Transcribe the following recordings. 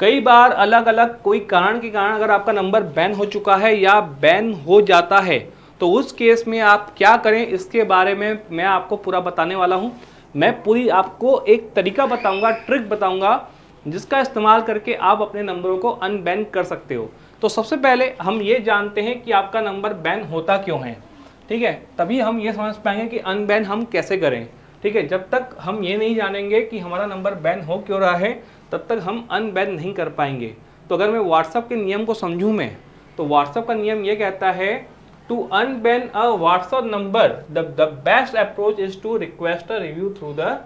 कई बार अलग अलग कोई कारण के कारण अगर आपका नंबर बैन हो चुका है या बैन हो जाता है तो उस केस में आप क्या करें, इसके बारे में मैं आपको पूरा बताने वाला हूं। मैं पूरी आपको एक तरीका बताऊंगा, ट्रिक बताऊंगा, जिसका इस्तेमाल करके आप अपने नंबरों को अनबैन कर सकते हो। तो सबसे पहले हम ये जानते हैं कि आपका नंबर बैन होता क्यों है, ठीक है, तभी हम ये समझ पाएंगे कि अनबैन हम कैसे करें। ठीक है, जब तक हम ये नहीं जानेंगे कि हमारा नंबर बैन हो क्यों रहा है तब तक हम अनबैन नहीं कर पाएंगे। तो अगर मैं व्हाट्सअप के नियम को समझूं मैं, तो व्हाट्सअप का नियम ये कहता है to unban a WhatsApp number the best approach is to request a review through the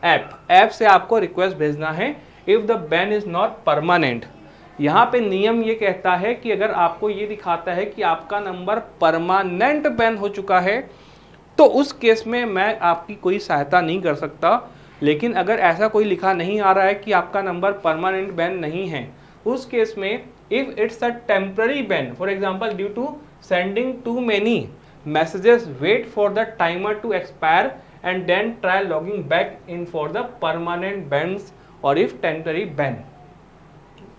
app से आपको रिक्वेस्ट भेजना है if the ban is not permanent. यहाँ पे नियम ये कहता है कि अगर आपको ये दिखाता है कि आपका नंबर परमानेंट बैन हो चुका है तो उस केस में मैं आपकी कोई सहायता नहीं कर सकता। लेकिन अगर ऐसा कोई लिखा नहीं आ रहा है कि आपका नंबर परमानेंट बैन नहीं है, उस केस में if it's a temporary ban, for example due to sending too many messages, wait for the timer to expire and then try logging back in for the permanent bans और if temporary ban.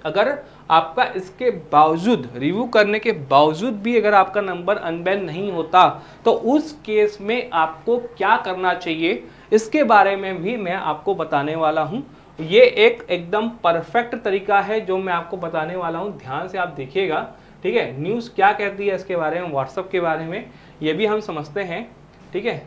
अगर आपका इसके बावजूद, review करने के बावजूद भी अगर आपका नंबर अनबैन नहीं होता तो उस केस में आपको क्या करना चाहिए, इसके बारे में भी मैं आपको बताने वाला हूं। ये एक एकदम परफेक्ट तरीका है जो मैं आपको बताने वाला हूं, ध्यान से आप देखिएगा। ठीक है, न्यूज़ क्या कहती है इसके बारे में, व्हाट्सएप के बारे में, ये भी हम समझते हैं। ठीक है,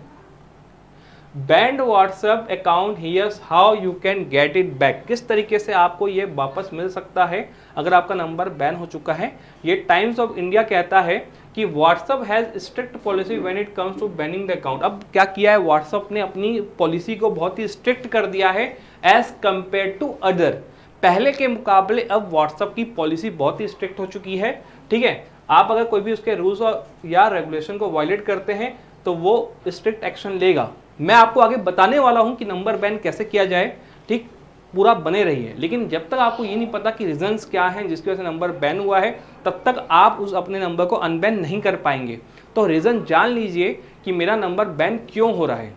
banned WhatsApp account, here's how you can get it back, किस तरीके से आपको ये वापस मिल सकता है अगर आपका नंबर बैन हो चुका है। ये टाइम्स ऑफ इंडिया कहता है कि WhatsApp has strict policy when it comes to banning the account. अब क्या किया है व्हाट्सएप ने, अपनी पॉलिसी को बहुत ही स्ट्रिक्ट कर दिया है एज कंपेयर टू अदर। पहले के मुकाबले अब व्हाट्सएप की पॉलिसी बहुत ही स्ट्रिक्ट हो चुकी है। ठीक है, आप अगर कोई भी उसके रूल्स या रेगुलेशन को वायलेट करते हैं तो वो स्ट्रिक्ट एक्शन लेगा। मैं आपको आगे बताने वाला हूं कि नंबर बैन कैसे किया जाए। ठीक, पूरा बने रहिए। लेकिन जब तक आपको ये नहीं पता कि रीजंस क्या हैं जिसकी वजह से नंबर बैन हुआ है, तब तक आप उस अपने नंबर को अनबैन नहीं कर पाएंगे। तो रीजन जान लीजिए कि मेरा नंबर बैन क्यों हो रहा है।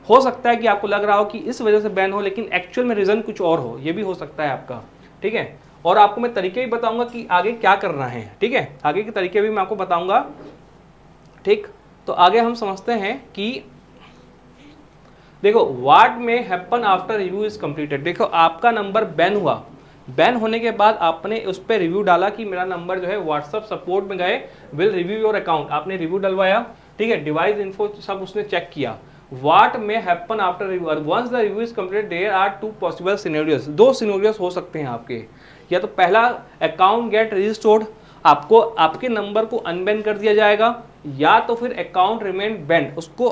हो सकता है कि आपको लग रहा हो कि इस वजह से बैन हो, लेकिन एक्चुअल में रीजन कुछ और हो, ये भी हो सकता है आपका। ठीक है, और आपको मैं तरीके भी बताऊंगा कि आगे क्या करना है। ठीक है, आगे के तरीके भी मैं आपको बताऊंगा। ठीक, तो आगे हम समझते हैं कि देखो what may happen after review is completed. देखो आपका नंबर बैन हुआ, बैन होने के बाद आपने उस पर रिव्यू डाला कि मेरा नंबर जो है व्हाट्सएप सपोर्ट में गए, विल रिव्यू योर अकाउंट, आपने रिव्यू डलवाया। ठीक है, डिवाइस इन्फो सब उसने चेक किया। What may happen after review, once the review is completed there are two possible scenarios, दो सिनेरियोस हो सकते हैं आपके। या तो पहला, अकाउंट गेट रजिस्टर्ड, आपको आपके नंबर को अनबैन कर दिया जाएगा, या तो फिर अकाउंट रिमेन बैन, उसको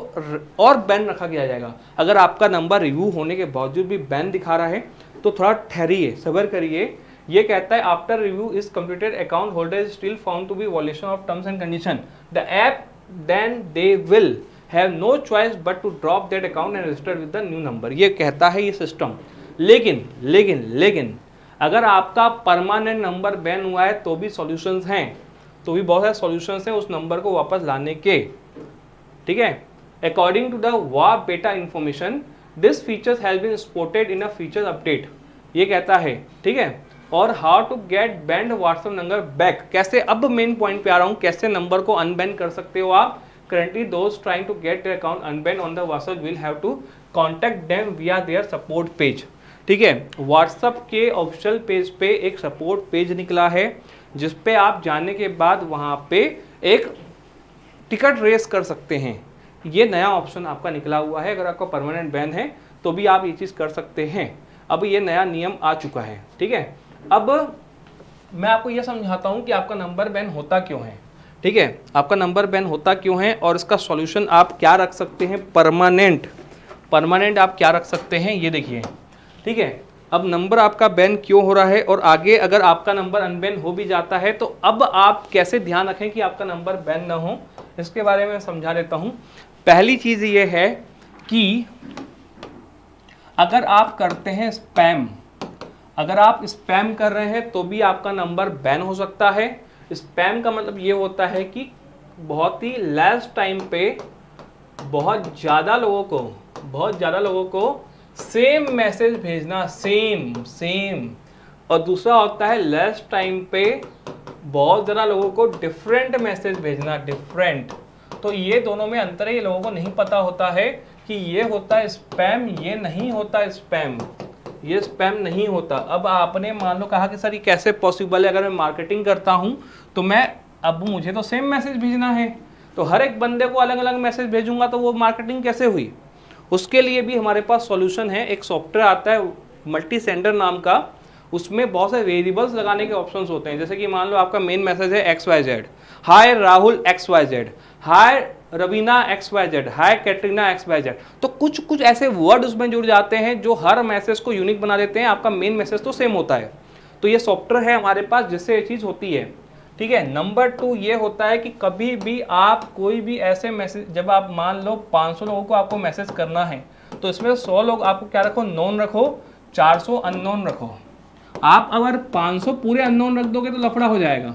और बैन रखा गया जाएगा। अगर आपका नंबर रिव्यू होने के बावजूद भी बैन दिखा रहा है तो थोड़ा ठहरिए, सब्र करिए। ये कहता है after review is completed account holder is still found to be violation of terms and condition the app, then they will have no choice but to drop that account and register with the new number. ये कहता है ये system. लेकिन लेकिन लेकिन अगर आपका permanent number ban हुआ है तो भी सॉल्यूशंस हैं, तो भी बहुत सारे सॉल्यूशंस हैं उस नंबर को वापस लाने के। ठीक है, अकॉर्डिंग टू द वा beta information this features has been spotted in a feature update, ये कहता है। ठीक है, और how to get banned WhatsApp number back, कैसे, अब मेन पॉइंट पे आ रहा हूं, कैसे नंबर को अनबैन कर सकते हो आप। Currently those trying to get their account unban on the WhatsApp will have to contact them via their support page. ठीक है, व्हाट्सएप के ऑफिशियल पेज पे एक सपोर्ट पेज निकला है जिस पे आप जाने के बाद वहाँ पे एक टिकट रेस कर सकते हैं। ये नया ऑप्शन आपका निकला हुआ है, अगर आपका परमानेंट बैन है तो भी आप ये चीज़ कर सकते हैं। अब ये नया नियम आ चुका है। ठीक है, अब मैं आपको ये समझाता हूँ कि आपका नंबर बैन होता क्यों है। ठीक है, आपका नंबर बैन होता क्यों है और इसका सॉल्यूशन आप क्या रख सकते हैं, परमानेंट आप क्या रख सकते हैं, ये देखिए। ठीक है, अब नंबर आपका बैन क्यों हो रहा है और आगे अगर आपका नंबर अनबैन हो भी जाता है तो अब आप कैसे ध्यान रखें कि आपका नंबर बैन ना हो, इसके बारे में समझा देता हूं। पहली चीज ये है कि अगर आप करते हैं स्पैम, अगर आप स्पैम कर रहे हैं तो भी आपका नंबर बैन हो सकता है। स्पैम का मतलब ये होता है कि बहुत ही लेस टाइम पे बहुत ज़्यादा लोगों को सेम मैसेज भेजना, सेम और दूसरा होता है लेस टाइम पे बहुत ज़्यादा लोगों को डिफरेंट मैसेज भेजना, डिफरेंट। तो ये दोनों में अंतर है, ये लोगों को नहीं पता होता है कि ये होता है स्पैम, ये नहीं होता स्पैम, ये स्पैम नहीं होता। अब आपने मान लो कहा कि सर ये कैसे पॉसिबल है, अगर मैं मार्केटिंग करता हूँ तो मैं अब मुझे तो सेम मैसेज भेजना है, तो हर एक बंदे को अलग अलग मैसेज भेजूंगा तो वो मार्केटिंग कैसे हुई। उसके लिए भी हमारे पास सॉल्यूशन है। एक सॉफ्टवेयर आता है मल्टी सेंडर नाम का, उसमें बहुत सारे वेरिएबल्स लगाने के ऑप्शंस होते हैं। जैसे कि मान लो आपका मेन मैसेज है XYZ, हाय राहुल XYZ, हाय रवीना XYZ, हाय कैटरीना XYZ। तो कुछ कुछ ऐसे वर्ड उसमें जुड़ जाते हैं जो हर मैसेज को यूनिक बना देते हैं। आपका मेन मैसेज तो सेम होता है। तो ये सॉफ्टवेयर है हमारे पास जिससे ये चीज़ होती है, ठीक है। नंबर 2 ये होता है कि कभी भी आप कोई भी ऐसे मैसेज, जब आप मान लो 500 लोगों को आपको मैसेज करना है तो इसमें 100 लोग आपको क्या रखो, नोन रखो, 400 अननोन रखो। आप अगर 500 पूरे अननोन रख दोगे तो लफड़ा हो जाएगा,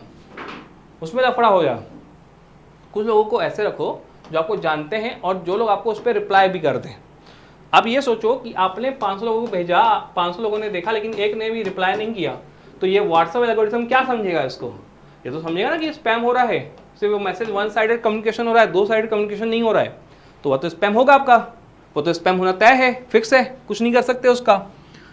उसमें लफड़ा हो जाएगा। कुछ लोगों को ऐसे रखो जो आपको जानते हैं और जो लोग आपको उस पर रिप्लाई भी कर दें। अब ये सोचो कि आपने 500 लोगों को भेजा, 500 लोगों ने देखा लेकिन एक ने भी रिप्लाई नहीं किया, तो ये व्हाट्सएप एल्गोरिथम क्या समझेगा इसको, ये तो समझेगा ना कि स्पैम हो रहा है, सिर्फ वो मैसेज वन साइडेड कम्युनिकेशन हो रहा है, दो साइडेड कम्युनिकेशन नहीं हो रहा है, तो वह तो स्पैम होगा आपका, वो तो स्पैम होना तय है, फिक्स है, कुछ नहीं कर सकते उसका।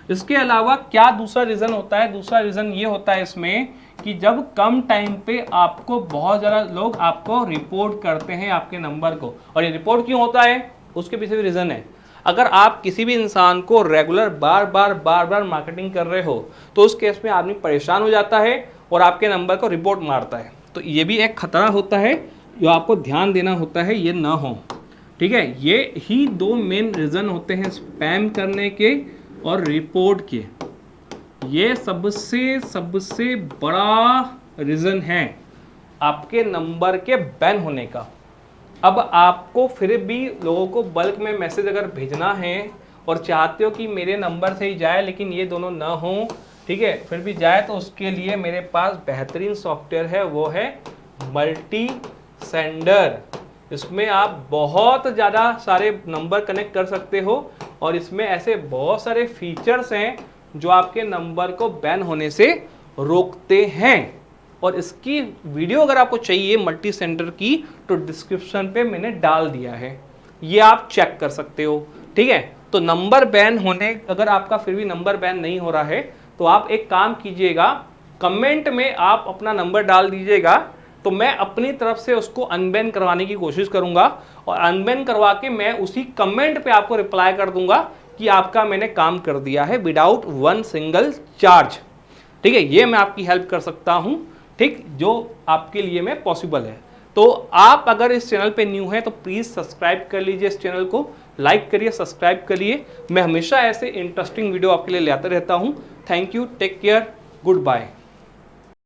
इसके अलावा क्या दूसरा रीज़न होता है, दूसरा रीज़न ये होता है इसमें कि जब कम टाइम पे आपको बहुत ज़्यादा लोग आपको रिपोर्ट करते हैं आपके नंबर को, और ये रिपोर्ट क्यों होता है उसके पीछे भी रीज़न है। अगर आप किसी भी इंसान को रेगुलर बार बार मार्केटिंग कर रहे हो तो उस केस में आदमी परेशान हो जाता है और आपके नंबर को रिपोर्ट मारता है। तो ये भी एक खतरा होता है जो आपको ध्यान देना होता है, ये ना हो, ठीक है। ये ही दो मेन रीज़न होते हैं स्पैम करने के और रिपोर्ट के। ये सबसे बड़ा रीज़न है आपके नंबर के बैन होने का। अब आपको फिर भी लोगों को बल्क में मैसेज अगर भेजना है और चाहते हो कि मेरे नंबर से ही जाए लेकिन ये दोनों ना हो, ठीक है, फिर भी जाए, तो उसके लिए मेरे पास बेहतरीन सॉफ्टवेयर है, वो है मल्टी सेंडर। इसमें आप बहुत ज़्यादा सारे नंबर कनेक्ट कर सकते हो और इसमें ऐसे बहुत सारे फीचर्स हैं जो आपके नंबर को बैन होने से रोकते हैं। और इसकी वीडियो अगर आपको चाहिए मल्टी सेंडर की तो डिस्क्रिप्शन पे मैंने डाल दिया है, ये आप चेक कर सकते हो, ठीक है। तो नंबर बैन होने, अगर आपका फिर भी नंबर बैन नहीं हो रहा है तो आप एक काम कीजिएगा, कमेंट में आप अपना नंबर डाल दीजिएगा, तो मैं अपनी तरफ से उसको अनबैन करवाने की कोशिश करूंगा और अनबैन करवा के मैं उसी कमेंट पे आपको रिप्लाई कर दूंगा कि आपका मैंने काम कर दिया है विदाउट वन सिंगल चार्ज, ठीक है। ये मैं आपकी हेल्प कर सकता हूं, ठीक, जो आपके लिए में पॉसिबल है। तो आप अगर इस चैनल पे न्यू हैं तो प्लीज़ सब्सक्राइब कर लीजिए, इस चैनल को लाइक करिए, सब्सक्राइब करिए। मैं हमेशा ऐसे इंटरेस्टिंग वीडियो आपके लिए लाते रहता हूँ। Thank you, take care, good bye.